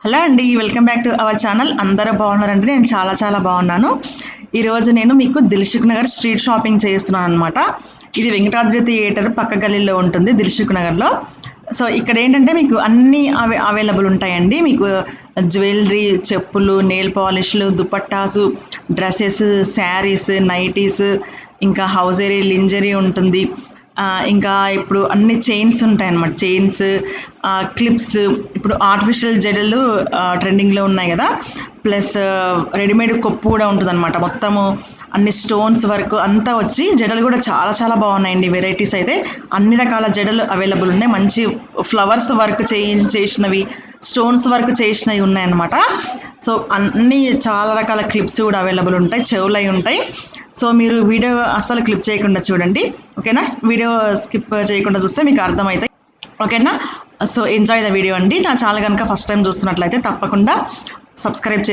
Hello అండి, welcome back to our channel. అందరూ బాగున్నారండి? నేను చాలా బాగున్నాను. ఈరోజు నేను మీకు దిల్సుఖ్ నగర్ స్ట్రీట్ షాపింగ్ చేస్తున్నాను అనమాట. ఇది వెంకటాద్రి థియేటర్ పక్క గల్లీలో ఉంటుంది దిల్సుఖ్ నగర్లో. సో ఇక్కడ ఏంటంటే మీకు అన్నీ అవైలబుల్ ఉంటాయండి. మీకు జ్యువెలరీ, చెప్పులు, నెయిల్ పాలిష్లు, దుపట్టాసు, డ్రెస్సెస్, శారీస్, నైటీస్, ఇంకా హౌజరీ, లింజరీ ఉంటుంది. ఇంకా ఇప్పుడు అన్ని చైన్స్ ఉంటాయన్నమాట. చైన్స్, క్లిప్స్, ఇప్పుడు ఆర్టిఫిషియల్ జడలు ట్రెండింగ్లో ఉన్నాయి కదా. ప్లస్ రెడీమేడ్ కొప్పు కూడా ఉంటుందన్నమాట. మొత్తము అన్ని స్టోన్స్ వర్క్ అంతా వచ్చి జడలు కూడా చాలా బాగున్నాయండి. వెరైటీస్ అయితే అన్ని రకాల జడలు అవైలబుల్ ఉన్నాయి. మంచి ఫ్లవర్స్ వర్క్ చేసినవి, స్టోన్స్ వర్క్ చేసినవి ఉన్నాయన్నమాట. సో అన్ని చాలా రకాల క్లిప్స్ కూడా అవైలబుల్ ఉంటాయి. చెవులు అయి ఉంటాయి. సో మీరు వీడియో అస్సలు క్లిప్ చేయకుండా చూడండి, ఓకేనా? వీడియో స్కిప్ చేయకుండా చూస్తే మీకు అర్థమవుతాయి, ఓకేనా? సో ఎంజాయ్ ద వీడియో అండి. నా ఛానల్ కనుక ఫస్ట్ టైం చూస్తున్నట్లయితే తప్పకుండా సబ్స్క్రైబ్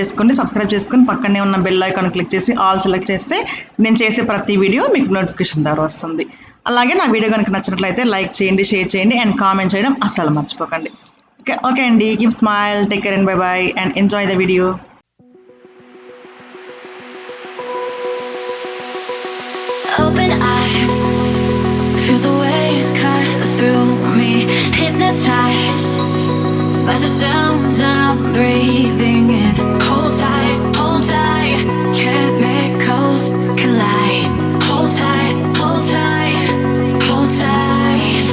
చేసుకొని పక్కనే ఉన్న బెల్ ఐకాన్ క్లిక్ చేసి ఆల్ సెలెక్ట్ చేస్తే నేను చేసే ప్రతి వీడియో మీకు నోటిఫికేషన్ ద్వారా వస్తుంది. అలాగే నా వీడియో కనుక నచ్చినట్లయితే లైక్ చేయండి, షేర్ చేయండి అండ్ కామెంట్ చేయడం అస్సలు మర్చిపోకండి. ఓకే అండి. Keep smile, take care and by and enjoy the video. Open eye, feel the waves cut through me, hypnotized by the sounds I'm breathing in. Hold tight, chemicals collide. Hold tight, hold tight, hold tight.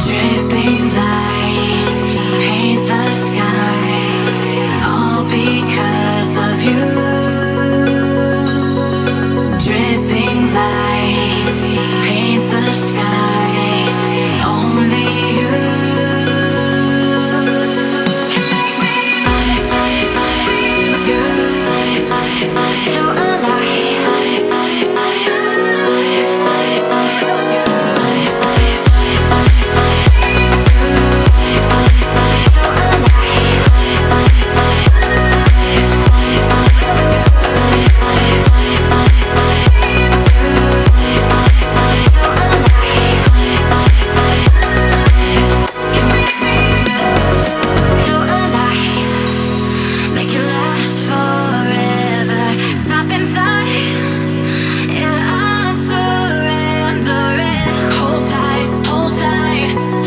Dripping lights paint the skies, all because of you. Dripping lights paint the skies, only you can make me so alive. Make it last forever. Stop in time. Yeah, I'm surrendering. Hold tight,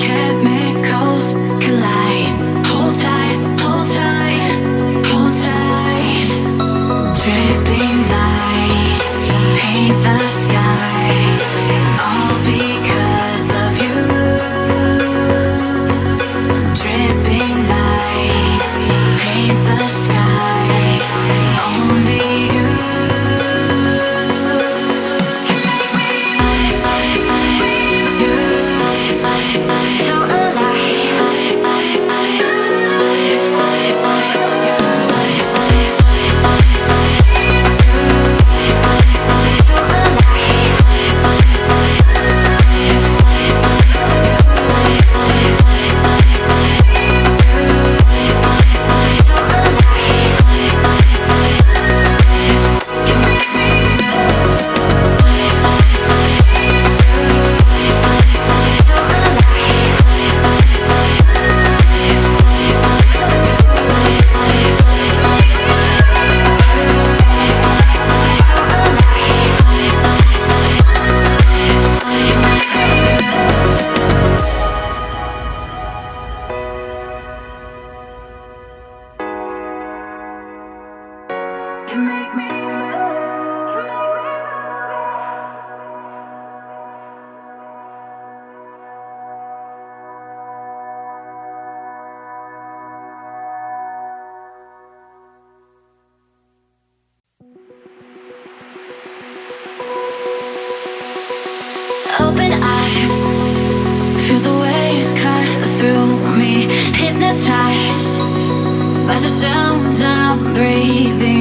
chemicals collide. Hold tight, hold tight, hold tight. Dripping lights paint the skies, all because of you. Dripping lights paint the skies, only you can make me so alive. Open eye, feel the waves cut through me, hypnotized by the sounds I'm breathing